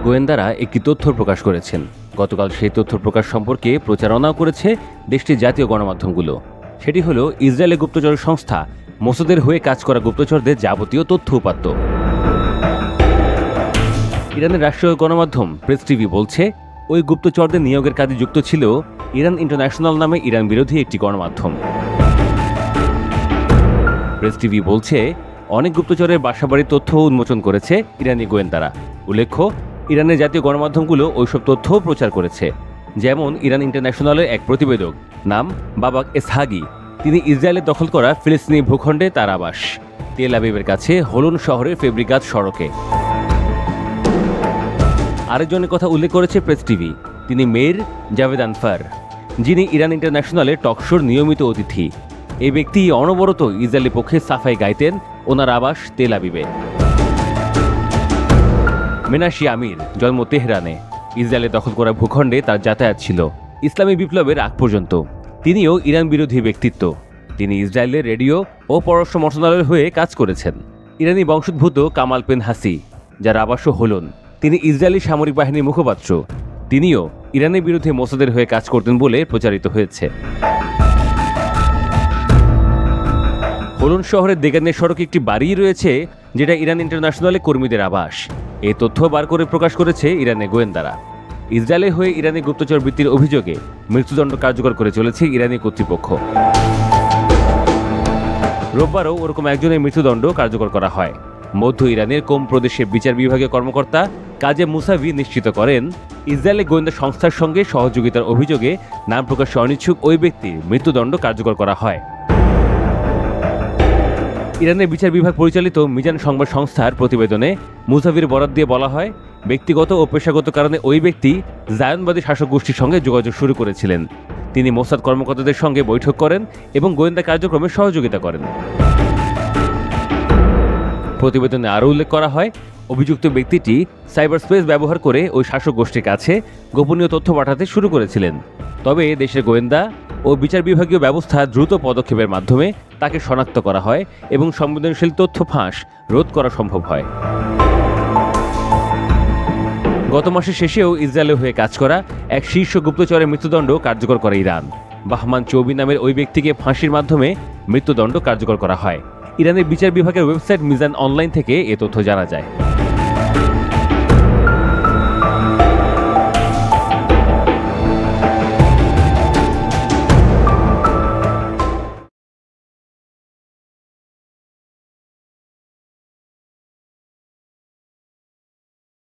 গোয়েন্দারা একটি তথ্য প্রকাশ করেছেন। গতকাল সেই তথ্য প্রকাশ সম্পর্কে প্রচারণাও করেছে দেশটির জাতীয় গণমাধ্যমগুলো। সেটি হলো ইসরায়েলের গুপ্তচর সংস্থা মোসাদের হয়ে কাজ করা গুপ্তচরদের যাবতীয় তথ্য উপাত্ত। ইরানের রাষ্ট্রীয় গণমাধ্যম প্রেস টিভি বলছে, ওই গুপ্তচরদের নিয়োগের কাজে যুক্ত ছিল ইরান ইন্টারন্যাশনাল নামে ইরান বিরোধী একটি গণমাধ্যম। প্রেস টিভি বলছে, অনেক গুপ্তচরের বাসাবাড়ির তথ্য উন্মোচন করেছে ইরানি গোয়েন্দারা। উল্লেখ্য, ইরানের জাতীয় গণমাধ্যমগুলো ওইসব তথ্যও প্রচার করেছে। যেমন ইরান ইন্টারন্যাশনালের এক প্রতিবেদক নাম বাবাক এসহাগি, তিনি ইসরায়েলের দখল করা ফিলিস্তিনি ভূখণ্ডে তার আবাস তেল আবিবের কাছে হোলন শহরের ফেব্রিগাজ সড়কে। আরেকজনের কথা উল্লেখ করেছে প্রেস টিভি, তিনি মেয়ের জাভেদ আনফার, যিনি ইরান ইন্টারন্যাশনালের টকশোর নিয়মিত অতিথি। এই ব্যক্তি অনবরত ইসরায়েলের পক্ষে সাফাই গাইতেন ওনার আবাস তেল আবিবে। মেনাশি আমির, জন্ম তেহরানে, ইসরায়েলের দখল করা ভূখণ্ডে তার যাতায়াত ছিল ইসলামী বিপ্লবের আগ পর্যন্ত। তিনিও ইরান বিরোধী ব্যক্তিত্ব। তিনি ইসরায়েলের রেডিও ও পররাষ্ট্র মন্ত্রণালয়ের হয়ে কাজ করেছেন। ইরানি বংশোদ্ভূত কামাল পেন হাসি, যার আবাসও হলন, তিনি ইসরায়েলি সামরিক বাহিনীর মুখপাত্র। তিনিও ইরানের বিরুদ্ধে মোসাদের হয়ে কাজ করতেন বলে প্রচারিত হয়েছে। হোলন শহরের দেগানের সড়কে একটি বাড়ি রয়েছে, যেটা ইরান ইন্টারন্যাশনালের কর্মীদের আবাস। এই তথ্য বার করে প্রকাশ করেছে ইরানের গোয়েন্দারা। ইসরায়েলের হয়ে ইরানি গুপ্তচর বৃত্তির অভিযোগে মৃত্যুদণ্ড কার্যকর করে চলেছে ইরানি কর্তৃপক্ষ। রোববারও ওরকম একজনের মৃত্যুদণ্ড কার্যকর করা হয়। মধ্য ইরানের কোম প্রদেশের বিচার বিভাগীয় কর্মকর্তা কাজে মুসাভি নিশ্চিত করেন, ইসরায়েলের গোয়েন্দা সংস্থার সঙ্গে সহযোগিতার অভিযোগে নাম প্রকাশে অনিচ্ছুক ওই ব্যক্তির মৃত্যুদণ্ড কার্যকর করা হয়। ইরানের বিচার বিভাগ পরিচালিত মিজান সংবাদ সংস্থার প্রতিবেদনে মুসাভির বরাত দিয়ে বলা হয়, ব্যক্তিগত ও পেশাগত কারণে ওই ব্যক্তি জায়নবাদী শাসক গোষ্ঠীর সঙ্গে যোগাযোগ শুরু করেছিলেন। তিনি মোসাদ কর্মকর্তাদের সঙ্গে বৈঠক করেন এবং গোয়েন্দা কার্যক্রমে সহযোগিতা করেন। প্রতিবেদনে আরও উল্লেখ করা হয়, অভিযুক্ত ব্যক্তিটি সাইবার স্পেস ব্যবহার করে ওই শাসক গোষ্ঠীর কাছে গোপনীয় তথ্য পাঠাতে শুরু করেছিলেন। তবে দেশের গোয়েন্দা ও বিচার বিভাগীয় ব্যবস্থা দ্রুত পদক্ষেপের মাধ্যমে তাকে শনাক্ত করা হয় এবং সংবেদনশীল তথ্য ফাঁস রোধ করা সম্ভব হয়। গত মাসের শেষেও ইসরায়েলের হয়ে কাজ করা এক শীর্ষ গুপ্তচরের মৃত্যুদণ্ড কার্যকর করে ইরান। বাহমান চৌবি নামের ওই ব্যক্তিকে ফাঁসির মাধ্যমে মৃত্যুদণ্ড কার্যকর করা হয়। ইরানের বিচার বিভাগের ওয়েবসাইট মিজান অনলাইন থেকে এ তথ্য জানা যায়।